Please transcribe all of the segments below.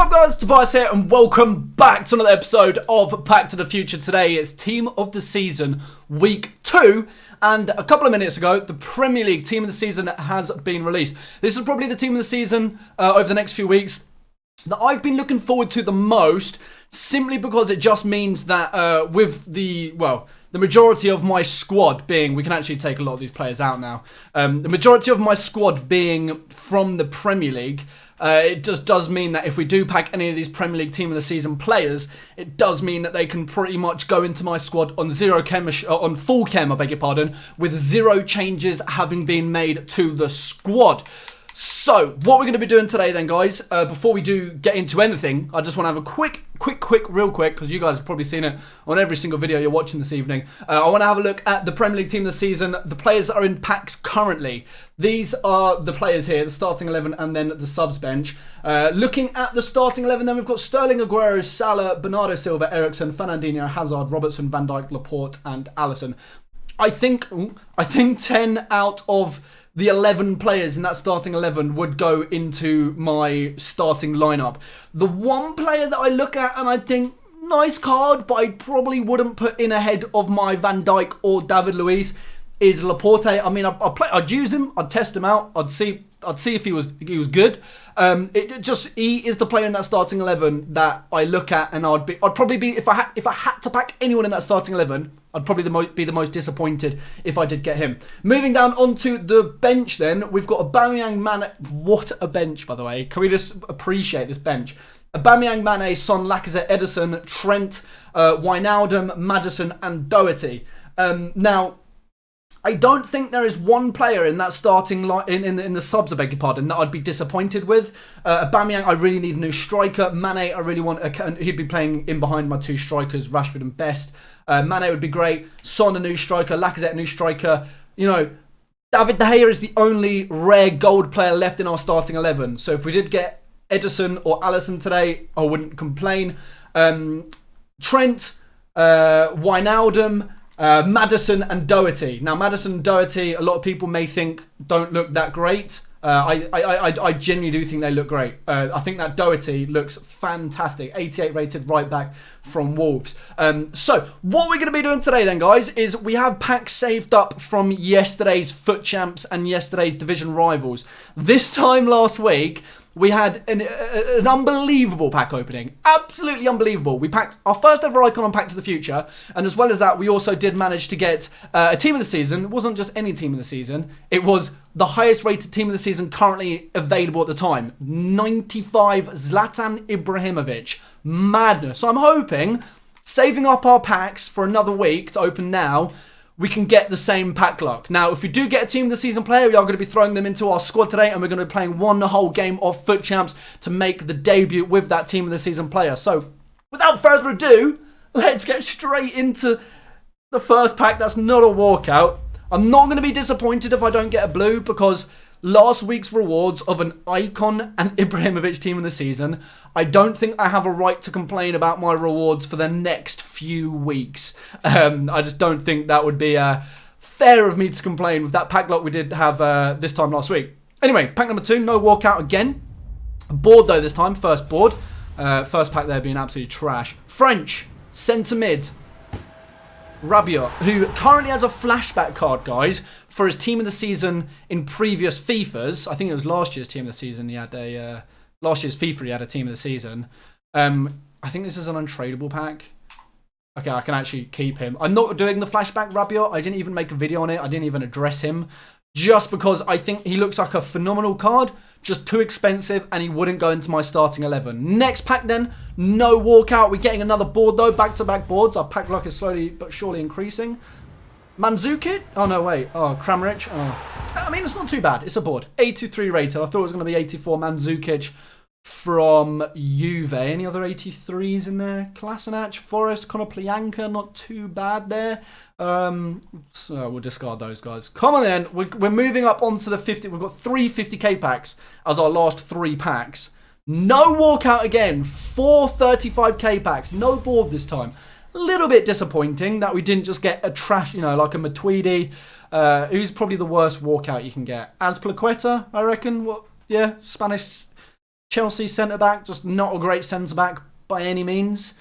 up guys, Tobias here and welcome back to another episode of Back to the Future. Today it's Team of the Season Week 2 and a couple of minutes ago the Premier League Team of the Season has been released. This is probably the Team of the Season over the next few weeks that I've been looking forward to the most, simply because it just means that with the majority of my squad being, we can actually take a lot of these players out now, the majority of my squad being from the Premier League, it just does mean that if we do pack any of these Premier League Team of the Season players, it does mean that they can pretty much go into my squad on on full chem, I beg your pardon, with zero changes having been made to the squad. So, what we're going to be doing today then, guys, before we do get into anything, I just want to have a real quick, because you guys have probably seen it on every single video you're watching this evening. I want to have a look at the Premier League Team of the Season, the players that are in packs currently. These are the players here, the starting 11 and then the subs bench. Looking at the starting 11, then we've got Sterling, Aguero, Salah, Bernardo Silva, Eriksen, Fernandinho, Hazard, Robertson, Van Dijk, Laporte and Alisson. I think 10 out of the 11 players in that starting 11 would go into my starting lineup. The one player that I look at and I think, nice card, but I probably wouldn't put in ahead of my Van Dijk or David Luiz is Laporte. I mean, I'd use him, I'd test him out, I'd see if he was good. He is the player in that starting 11 that I look at, and I'd probably be, if I had to pack anyone in that starting 11, I'd probably be the most disappointed if I did get him. Moving down onto the bench then, we've got Aubameyang, Mane. What a bench, by the way. Can we just appreciate this bench? Aubameyang, Mane, Son, Lacazette, Ederson, Trent, Wijnaldum, Maddison and Doherty. Now, I don't think there is one player in that starting line, in the subs, I beg your pardon, that I'd be disappointed with. Aubameyang, I really need a new striker. Mane, I really want he'd be playing in behind my two strikers, Rashford and Best. Mane would be great. Son, a new striker. Lacazette, a new striker. You know, David De Gea is the only rare gold player left in our starting 11. So if we did get Ederson or Alisson today, I wouldn't complain. Trent, Wijnaldum, Maddison and Doherty. Now, Maddison and Doherty, a lot of people may think don't look that great. I genuinely do think they look great. I think that Doherty looks fantastic. 88 rated right back from Wolves. So, what we're going to be doing today then, guys, is we have packs saved up from yesterday's FUT Champs and yesterday's Division Rivals. This time last week, we had an unbelievable pack opening. Absolutely unbelievable. We packed our first ever icon on Pack to the Future. And as well as that, we also did manage to get a Team of the Season. It wasn't just any Team of the Season. It was the highest rated Team of the Season currently available at the time. 95 Zlatan Ibrahimovic. Madness. So I'm hoping, saving up our packs for another week to open now, we can get the same pack luck. Now, if we do get a Team of the Season player, we are going to be throwing them into our squad today, and we're going to be playing one whole game of FUT Champs to make the debut with that Team of the Season player. So, without further ado, let's get straight into the first pack. That's not a walkout. I'm not going to be disappointed if I don't get a blue, because last week's rewards of an icon and Ibrahimovic Team of the Season, I don't think I have a right to complain about my rewards for the next few weeks. I just don't think that would be fair of me to complain with that pack luck we did have this time last week. Anyway, pack number 2, no walkout again. Board though this time, first board. First pack there being absolutely trash. French, centre mid. Rabiot, who currently has a flashback card, guys, for his Team of the Season in previous FIFAs. I think it was last year's Team of the Season. He had last year's FIFA, he had a Team of the Season. I think this is an untradeable pack. Okay, I can actually keep him. I'm not doing the flashback Rabiot. I didn't even make a video on it. I didn't even address him, just because I think he looks like a phenomenal card. Just too expensive, and he wouldn't go into my starting 11. Next pack then, no walkout. We're getting another board though, back-to-back boards. Our pack luck is slowly but surely increasing. Mandzukic? Oh no, wait. Oh, Kramaric. Oh. I mean, it's not too bad. It's a board. 83 rated. I thought it was going to be 84. Mandzukic from Juve. Any other 83s in there? Kolasinac, Forest, Konoplyanka. Not too bad there. So we'll discard those guys. Come on then. We're moving up onto the 50. We've got 3 50k packs as our last 3 packs. No walkout again. 4 35k packs. No board this time. A little bit disappointing that we didn't just get a trash, like a Matuidi, who's probably the worst walkout you can get. Azpilicueta, I reckon. Yeah, Spanish Chelsea centre-back, just not a great centre-back by any means.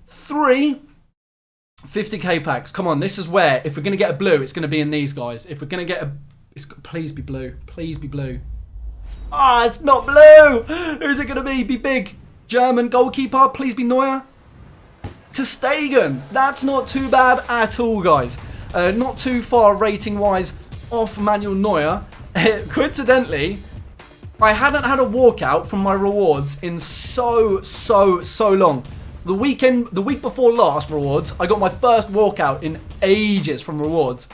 3 50k packs. Come on, this is where, if we're going to get a blue, it's going to be in these guys. If we're going to get a... please be blue. Please be blue. Ah, it's not blue! Who's it going to be? Be big. German goalkeeper. Please be Neuer. Ter Stegen. That's not too bad at all, guys. Not too far rating-wise off Manuel Neuer. Coincidentally, I hadn't had a walkout from my rewards in so long. The week before last rewards, I got my first walkout in ages from rewards.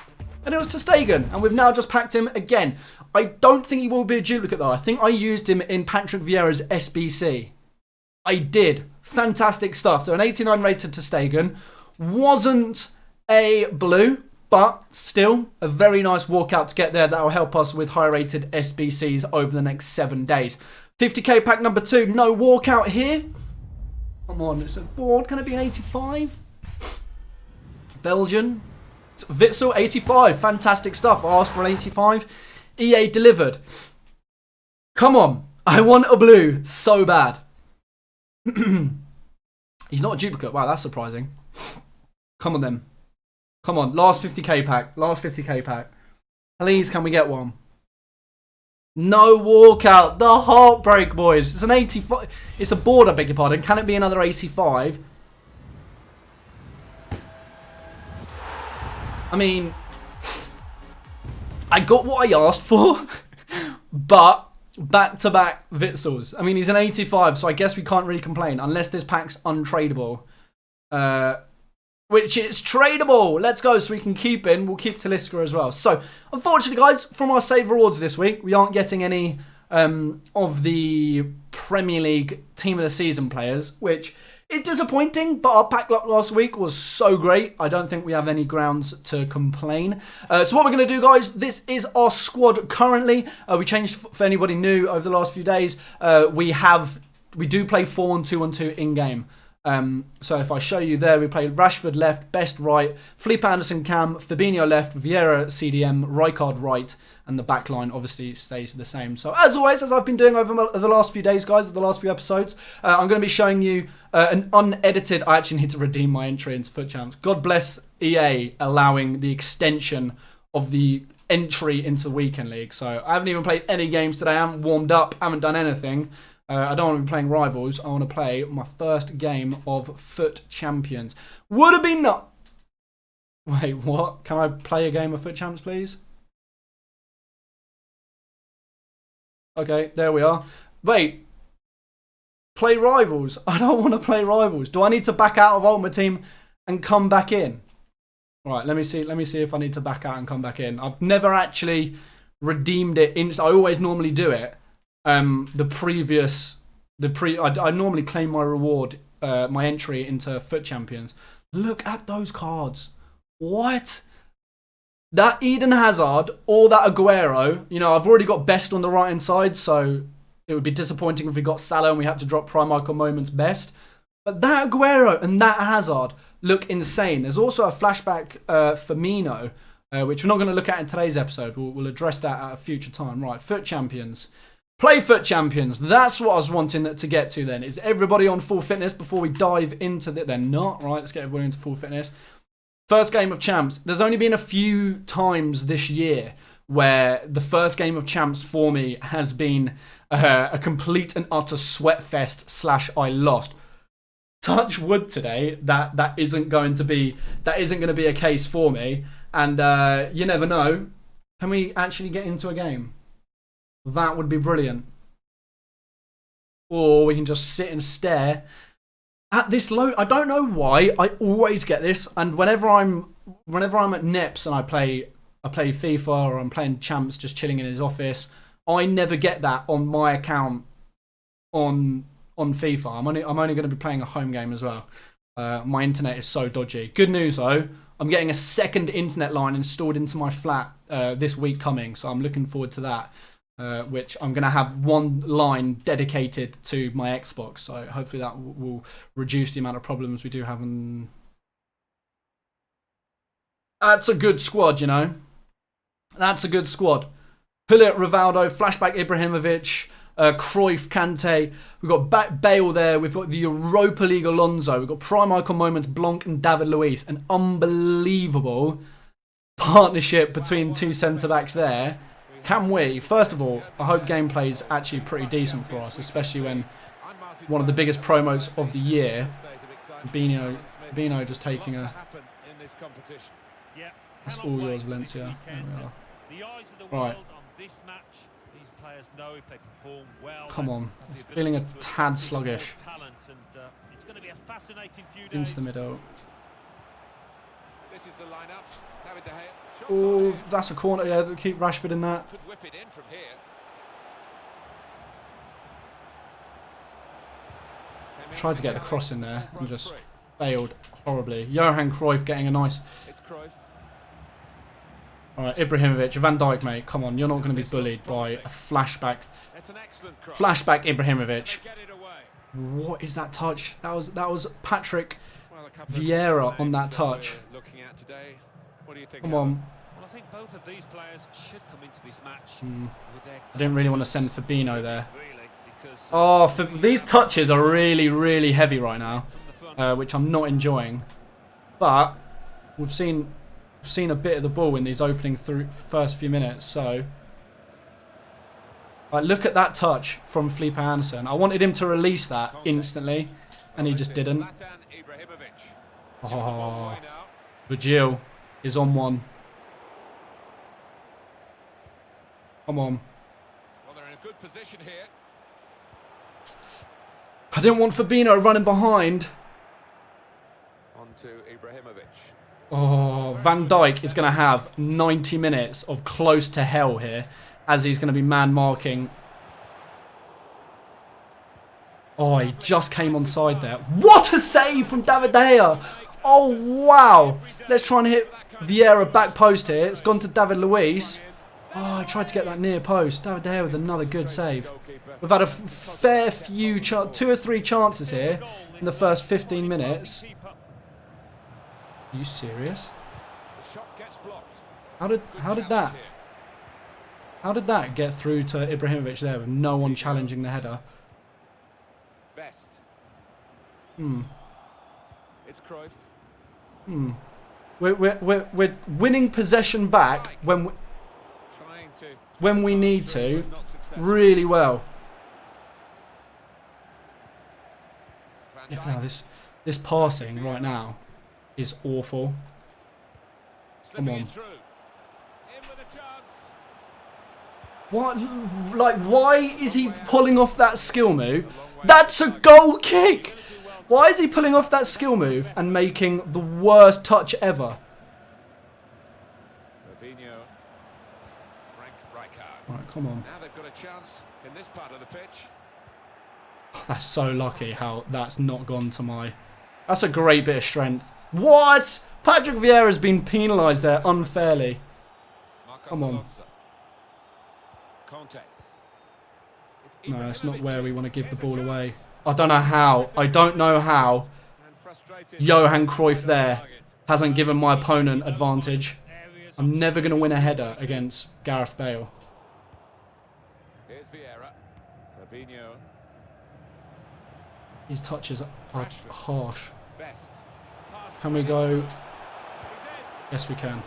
And it was Ter Stegen, and we've now just packed him again. I don't think he will be a duplicate though. I think I used him in Patrick Vieira's SBC. I did. Fantastic stuff. So an 89 rated Ter Stegen. Wasn't a blue, but still a very nice walkout to get there. That will help us with high rated SBCs over the next 7 days. 50k pack number 2. No walkout here. Come on, it's a board. Can it be an 85? Belgian. Witsel, 85. Fantastic stuff. I asked for an 85. EA delivered. Come on. I want a blue so bad. He's not a duplicate. Wow, that's surprising. Come on then. Come on. Last 50k pack. Last 50k pack. Please, can we get one? No walkout. The heartbreak, boys. It's an 85. It's a board, I beg your pardon. Can it be another 85? I mean, I got what I asked for, but back-to-back Witsels. I mean, he's an 85, so I guess we can't really complain, unless this pack's untradeable. Which is tradable. Let's go, so we can keep in. We'll keep Talisca as well. So, unfortunately, guys, from our save rewards this week, we aren't getting any of the Premier League Team of the Season players, which is disappointing, but our pack luck last week was so great. I don't think we have any grounds to complain. So what we're going to do, guys, this is our squad currently. We changed for anybody new over the last few days. We do play 4-1-2-1-2 in-game. So if I show you there, we played Rashford left, Best right, Felipe Anderson cam, Fabinho left, Vieira CDM, Rijkaard right, and the back line obviously stays the same. So as always, as I've been doing over the last few days, guys, the last few episodes, I'm going to be showing you an unedited... I actually need to redeem my entry into Foot Champs. God bless EA allowing the extension of the entry into the Weekend League. So I haven't even played any games today. I haven't warmed up, haven't done anything. I don't want to be playing Rivals. I want to play my first game of Foot Champions. Would have been not... Wait, what? Can I play a game of Foot Champs, please? Okay, there we are. Wait. Play Rivals. I don't want to play Rivals. Do I need to back out of Ultimate Team and come back in? Right, let me see if I need to back out and come back in. I've never actually redeemed it. I always normally do it. I normally claim my reward, my entry into Foot Champions. Look at those cards. What? That Eden Hazard or that Aguero, you know, I've already got Best on the right hand side, so it would be disappointing if we got Salah and we had to drop Prime Icon Moments Best. But that Aguero and that Hazard look insane. There's also a flashback Firmino, which we're not going to look at in today's episode. We'll address that at a future time. Right, Foot Champions. Play Foot Champions. That's what I was wanting to get to then. Is everybody on full fitness before we dive into the... They're not. Right, let's get everybody into full fitness. First game of Champs. There's only been a few times this year where the first game of Champs for me has been a complete and utter sweat fest / I lost. Touch wood today. That isn't going to be a case for me. And you never know. Can we actually get into a game? That would be brilliant. Or we can just sit and stare at this load. I don't know why. I always get this, and whenever I'm at Nips and I play FIFA or I'm playing Champs, just chilling in his office, I never get that on my account on FIFA. I'm only going to be playing a home game as well. My internet is so dodgy. Good news though, I'm getting a second internet line installed into my flat this week coming, so I'm looking forward to that. Which I'm going to have one line dedicated to my Xbox. So hopefully that will reduce the amount of problems we do have. That's a good squad, you know. That's a good squad. Hullet, Rivaldo, Flashback Ibrahimovic, Cruyff, Kante. We've got Bale there. We've got the Europa League Alonso. We've got prime icon moments, Blanc and David Luiz. An unbelievable partnership between two centre-backs there. Can we? First of all, I hope gameplay is actually pretty decent for us, especially when one of the biggest promos of the year, Bino just taking a... That's all yours, Valencia. Right. Come on. It's feeling a tad sluggish. Into the middle. Oh, that's a corner. Yeah, keep Rashford in that. Tried to get the cross in there and just failed horribly. Johan Cruyff getting a nice... Alright, Ibrahimovic, Van Dijk, mate. Come on, you're not going to be bullied by a flashback. Flashback Ibrahimovic. What is that touch? That was Patrick Vieira on that touch. Come on. Well, I think both of these players should come into this match. I didn't really want to send Fabinho there. Oh, these touches are really, really heavy right now, which I'm not enjoying. But we've seen a bit of the ball in these opening first few minutes. So, look at that touch from Felipe Anderson. I wanted him to release that instantly, and he just didn't. Oh, Virgil is on one. Come on. Well, they're in a good position here. I didn't want Fabinho running behind. On to Ibrahimovic. Oh, Van Dijk is going to have 90 minutes of close to hell here, as he's going to be man marking. Oh, he just came onside there. What a save from David De Gea. Oh, wow. Let's try and hit Vieira back post here. It's gone to David Luiz. Oh, I tried to get that near post. David De Gea with another good save. We've had a fair few, 2 or 3 chances here in the first 15 minutes. Are you serious? How did that get through to Ibrahimovic there with no one challenging the header? It's Cruyff. We're winning possession back when we need to really well. Yeah, now this passing right now is awful. Come on. What? Like, why is he pulling off that skill move? That's a goal kick! Why is he pulling off that skill move and making the worst touch ever? Right, come on. Now they've got a chance in this part of the pitch. That's so lucky how that's not gone to my... That's a great bit of strength. What? Patrick Vieira's been penalised there unfairly. Come on. No, that's not where we want to give the ball away. I don't know how. I don't know how Johan Cruyff there hasn't given my opponent advantage. I'm never going to win a header against Gareth Bale. Here's Vieira. Fabinho. These touches are harsh. Can we go? Yes, we can.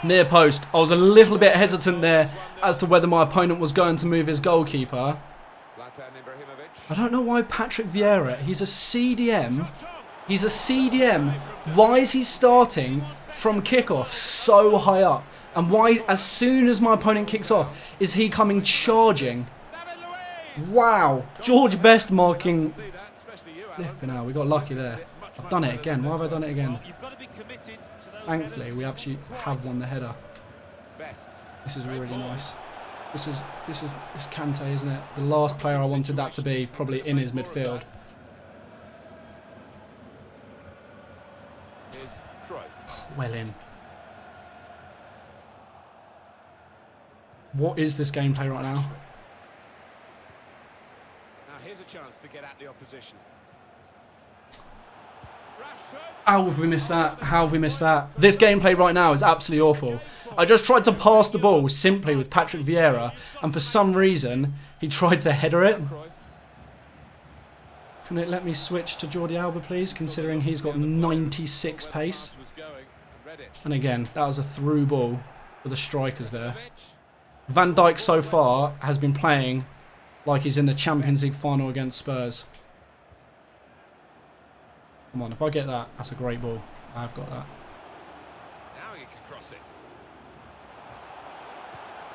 Near post. I was a little bit hesitant there as to whether my opponent was going to move his goalkeeper. I don't know why Patrick Vieira, he's a CDM. He's a CDM. Why is he starting from kickoff so high up? And why, as soon as my opponent kicks off, is he coming charging? Wow. George Best marking. Flipping out. We got lucky there. I've done it again. Why have I done it again? Thankfully, we actually have won the header. This is really nice. This is Kante, isn't it? The last player I wanted that to be, probably in his midfield. Well in. What is this gameplay right now? Now here's a chance to get at the opposition. How have we missed that? How have we missed that? This gameplay right now is absolutely awful. I just tried to pass the ball simply with Patrick Vieira, and for some reason, he tried to header it. Can it let me switch to Jordi Alba, please, considering he's got 96 pace? And again, that was a through ball for the strikers there. Van Dijk so far has been playing like he's in the Champions League final against Spurs. Come on, if I get that, that's a great ball. I've got that. Now you can cross it.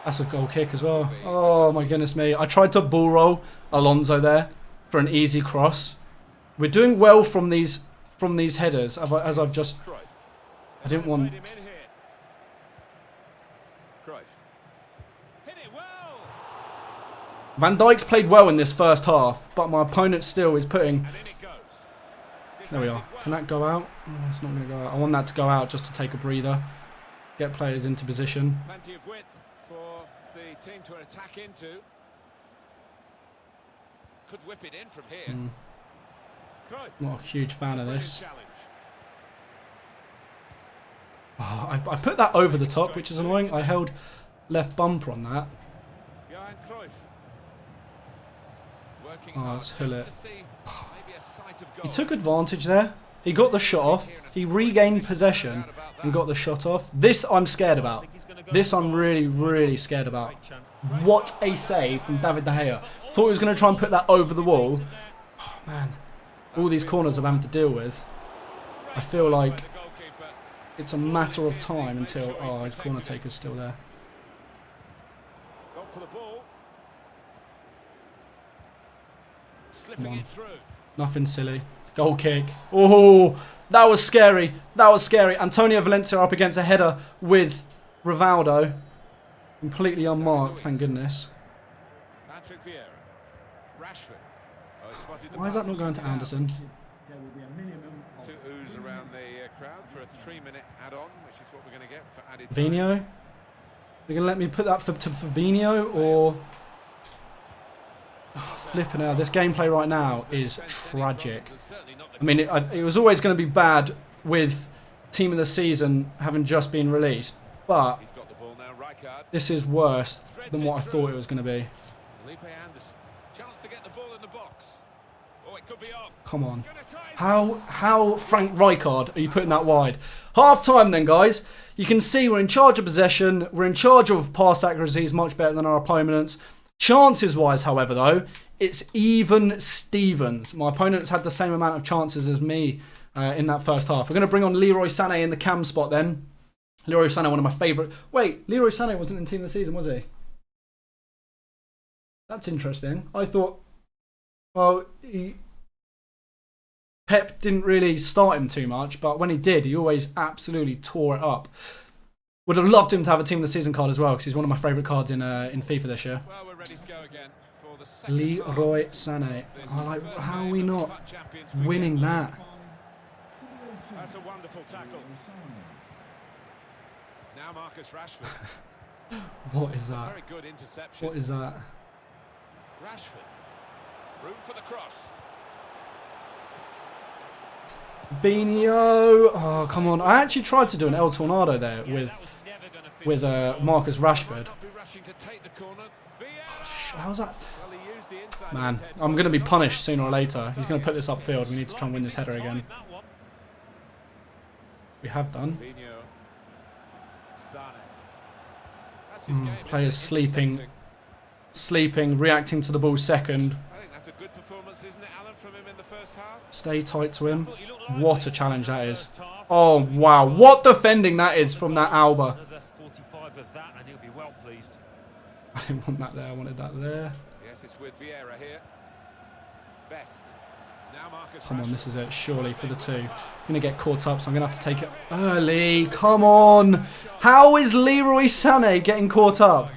That's a goal kick as well. Oh my goodness me. I tried to ball roll Alonso there for an easy cross. We're doing well from these headers, as I've just... I didn't want... Van Dijk's played well in this first half, but my opponent still is putting... There we are. Can that go out? Oh, it's not going to go out. I want that to go out just to take a breather. Get players into position. Plenty of width for the team to attack into. Could whip it in from here. Not a huge fan of this. Oh, I put that over the top, which is annoying. I held left bumper on that. Oh, let's hill it. He took advantage there. He got the shot off. He regained possession and got the shot off. This I'm scared about. This I'm really, really scared about. What a save from David De Gea. Thought he was going to try and put that over the wall. Oh, man. All these corners I'm having to deal with. I feel like it's a matter of time until... Oh, his corner taker's still there. Come on. Nothing silly. Goal kick. Oh, that was scary. That was scary. Antonio Valencia up against a header with Rivaldo. Completely unmarked, thank goodness. Why is that not going to Anderson? Two oohs around the crowd for a 3-minute add-on, which is what we're going to get for added time. Fabinho? They're going to let me put that to Fabinho or... Oh, flipping out. This gameplay right now is tragic. I mean, it was always going to be bad with Team of the Season having just been released, but this is worse than what I thought it was going to be. Come on. How Frank Rijkaard are you putting that wide? Half time then, guys. You can see we're in charge of possession. We're in charge of pass accuracies, much better than our opponents. Chances-wise, however, though, it's even Stevens. My opponent's had the same amount of chances as me in that first half. We're going to bring on Leroy Sané in the cam spot then. Leroy Sané, one of my favourite... Wait, Leroy Sané wasn't in Team of the Season, was he? That's interesting. I thought... Well, Pep didn't really start him too much, but when he did, he always absolutely tore it up. Would have loved him to have a Team of the Season card as well, because he's one of my favourite cards in FIFA this year. Well, we're ready to go again for the second Leroy Sané. How are we not winning that? That's a wonderful tackle. Now Marcus Rashford. What is that? Very good interception. What is that? Rashford. Room for the cross. Fabinho. Oh, come on. I actually tried to do an El Tornado there with Marcus Rashford. Oh, how's that? Man, I'm going to be punished sooner or later. He's going to put this upfield. We need to try and win this header again. We have done. Players sleeping, reacting to the ball second. Stay tight to him. What a challenge that is. Oh, wow. What defending that is from that Alba. I didn't want that there. I wanted that there. Yes, it's with Vieira here. Best. Now Marcus Come on, this is it. Surely for the two. I'm going to get caught up, so I'm going to have to take it early. Come on. How is Leroy Sané getting caught up?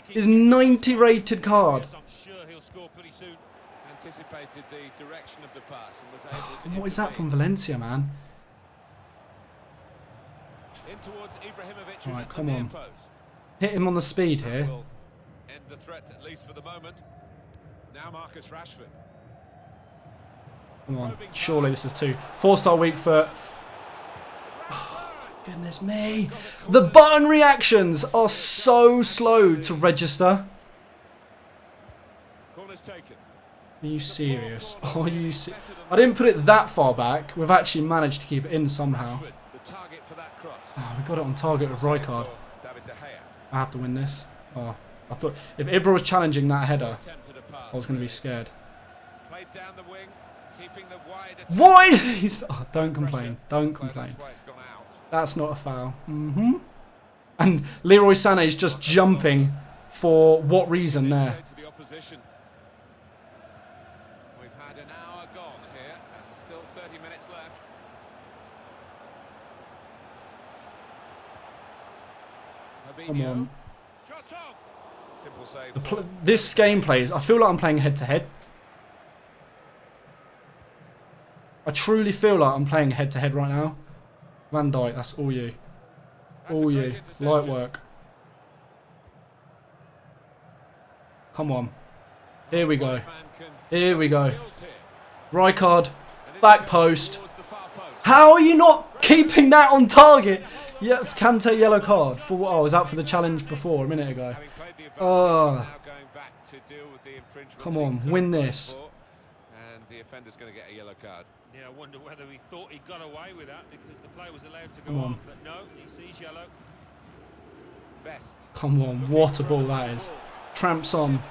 His 90 rated card. Anticipated the direction of the pass and was able to... And what is that from Valencia, man? In towards Ibrahimovic. Right, come on. Hit him on the speed here. End the threat, at least for the moment. Now Marcus Rashford. Come on. Surely this is 2. 4-star weak foot. Oh, goodness me. The button reactions are so slow to register. Corner's taken. Are you serious? Are you I didn't put it that far back. We've actually managed to keep it in somehow. The target for that cross. Oh, we got it on target with Rijkaard. I have to win this. Oh, I thought if Ibra was challenging that header, I was going to be scared. Played down the wing, keeping the wide. Why? Oh, don't complain. Don't complain. That's not a foul. And Leroy Sané is just jumping for what reason there? We've had an hour gone here, and still 30 minutes left. Come on. Simple save. This gameplay, I feel like I'm playing head to head. I truly feel like I'm playing head to head right now. Van Dijk, that's all you. All you. Light work. Come on. Here we go. Here we go. Rijkaard. Back post. How are you not keeping that on target? Yeah, Kante yellow card. For, oh, I was out for the challenge before, a minute ago. Oh. Come on, win this. And the offender's going to get a yellow card. Yeah, I wonder whether he thought he got away with that because the play was allowed to go Come on. But no, he sees yellow. Best. Come on, what a ball that is. Tramps on.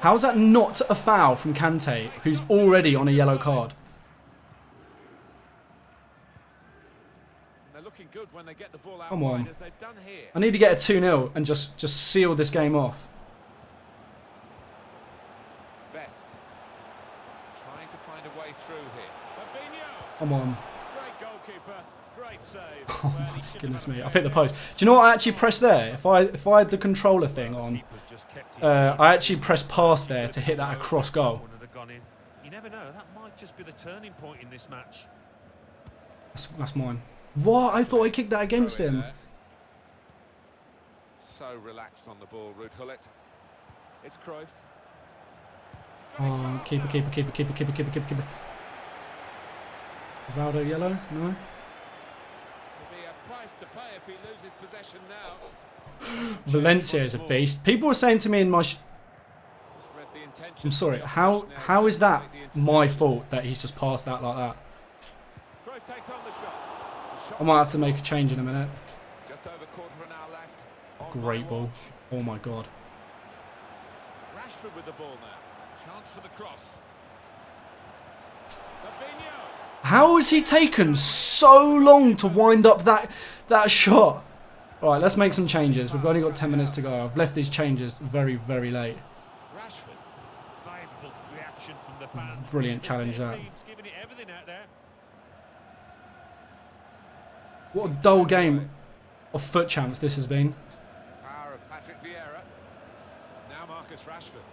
How is that not a foul from Kante, who's already on a yellow card? They're looking good when they get the ball out. Come on. As they've done here. I need to get a 2-0 and just seal this game off. Best. Trying to find a way through here. Fabinho. Come on. Great goalkeeper. Great save. Oh my goodness me. I've hit the post. Do you know what I actually pressed there? If I had the controller thing on, I actually pressed pass there to hit that across goal. You never know. That might just be the turning point in this match. That's mine. What? I thought I kicked that against him. So relaxed on the ball, Ruud Gullit. It's Cruyff. Oh, keeper. Ronaldo yellow? No? Will be a price to pay if he loses possession now. Valencia is a beast. People were saying to me in my... I'm sorry, how is that my fault that he's just passed that like that? Cruyff takes on the shot. I might have to make a change in a minute. Just over quarter of an hour left. Great ball. Oh my god. Rashford with the ball now. Chance for the cross. Fabinho. How has he taken so long to wind up that shot? Alright, let's make some changes. We've only got 10 minutes to go. I've left these changes very, very late. Rashford. Viable reaction from the fans. Brilliant challenge that. Giving it everything out there. What a dull game of foot champs this has been. Power of Patrick Vieira. Now Marcus Rashford.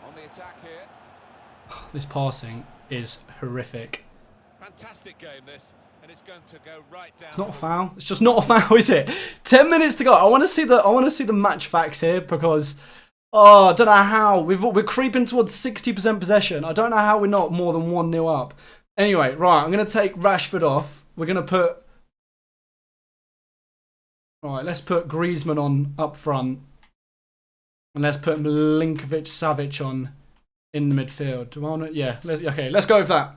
On the attack here. This passing is horrific. Fantastic game this. And it's going to go right down. It's not a foul. It's just not a foul, is it? 10 minutes to go. I want to see the match facts here because I don't know how we're creeping towards 60% possession. I don't know how we're not more than 1-0 up. Anyway, right, I'm going to take Rashford off. We're going to put... Right, let's put Griezmann on up front. And let's put Milinkovic-Savic on in the midfield. Do I want to... Yeah, let's go with that.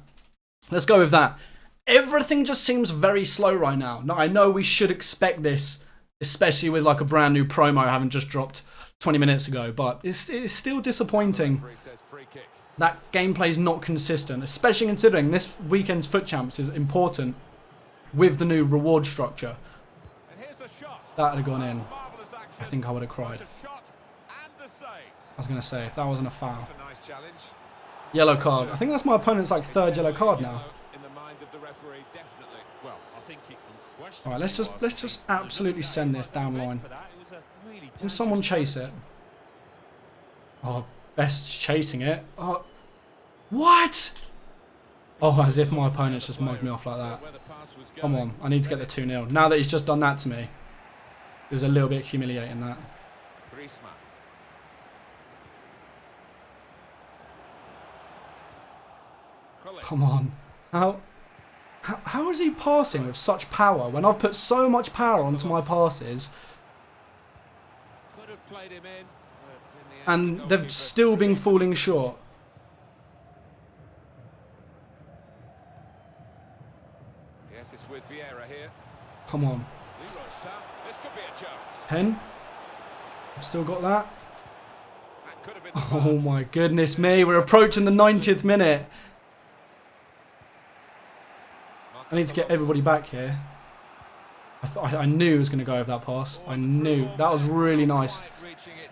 Let's go with that. Everything just seems very slow right now. Now, I know we should expect this, especially with like a brand new promo having just dropped 20 minutes ago, but it's still disappointing that gameplay is not consistent, especially considering this weekend's Foot Champs is important with the new reward structure. That had gone in. I think I would have cried. I was going to say, if that wasn't a foul. Yellow card. I think that's my opponent's like third yellow card now. Alright, let's just absolutely send this down line. Can someone chase it? Oh, Best's chasing it. Oh, what? Oh, as if my opponent's just mugged me off like that. Come on, I need to get the 2-0. Now that he's just done that to me, it was a little bit humiliating that. Come on. How is he passing with such power when I've put so much power onto my passes Could have played him in, but in the end, and the they've goalkeeper still been falling short? Yes, it's with Vieira here. Come on. Leroy Sam. This could be a chance. Pen. I've still got that. That could have been the Oh pass. my goodness me. We're approaching the 90th minute. I need to get everybody back here. I knew he was going to go over that pass. I knew. That was really nice.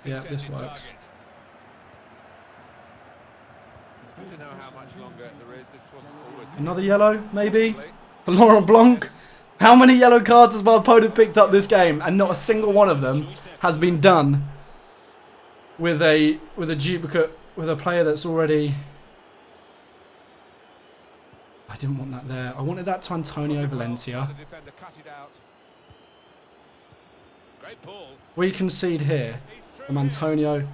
Yeah, this works. It's good to know how much longer there is. This wasn't always the Another yellow, maybe? For Laurent Blanc? How many yellow cards has my opponent picked up this game? And not a single one of them has been done with a duplicate, with a player that's already... I didn't want that there. I wanted that to Antonio Valencia. The defender cut it out. Great ball. We concede here from Antonio.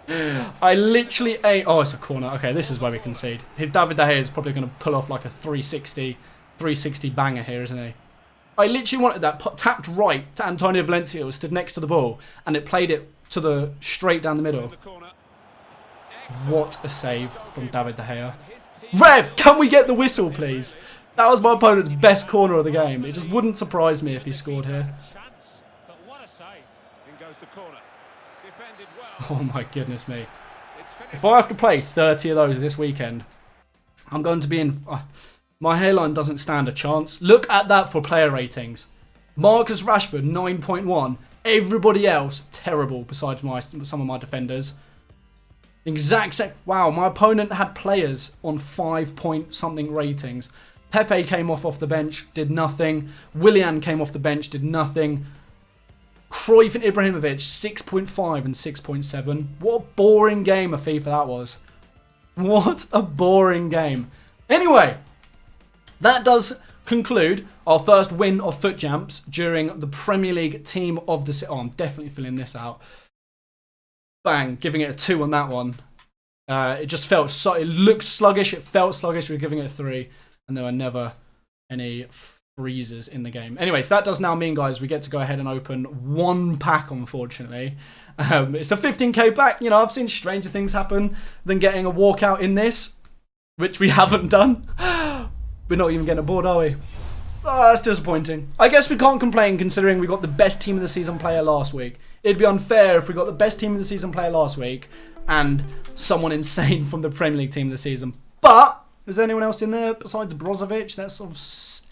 I literally ate... Oh, it's a corner. Okay, this is where we concede. His David De Gea is probably going to pull off like a 360 banger here, isn't he? I literally wanted that tapped right to Antonio Valencia, who stood next to the ball, and it played it to the straight down the middle. What a save from David De Gea. Rev, can we get the whistle, please? That was my opponent's best corner of the game. It just wouldn't surprise me if he scored here. In goes the corner. Defended well. Oh my goodness me. If I have to play 30 of those this weekend, I'm going to be in... my hairline doesn't stand a chance. Look at that for player ratings. Marcus Rashford, 9.1. Everybody else, terrible besides some of my defenders. Exact same. Wow, my opponent had players on 5 point something ratings. Pepe came off the bench, did nothing. Willian came off the bench, did nothing. Cruyff and Ibrahimovic, 6.5 and 6.7. What a boring game of FIFA that was. What a boring game. Anyway, that does conclude our first win of Foot Jamps during the Premier League Team of the... Oh, I'm definitely filling this out. Bang, giving it a 2 on that one. It just felt so... It looked sluggish, it felt sluggish. We were giving it a 3. And there were never any freezes in the game. Anyways, that does now mean, guys, we get to go ahead and open one pack, unfortunately. It's a 15k pack. You know, I've seen stranger things happen than getting a walkout in this, which we haven't done. We're not even getting a board, are we? Oh, that's disappointing. I guess we can't complain considering we got the best team of the season player last week. It'd be unfair if we got the best team of the season player last week and someone insane from the Premier League team of the season. But is there anyone else in there besides Brozovic that's of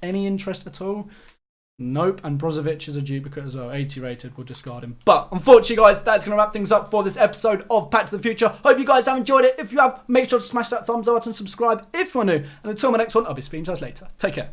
any interest at all? Nope, and Brozovic is a duplicate as well. 80 rated, we'll discard him. But unfortunately, guys, that's going to wrap things up for this episode of Pack to the Future. Hope you guys have enjoyed it. If you have, make sure to smash that thumbs up button, subscribe if you're new. And until my next one, I'll be speaking to you guys later. Take care.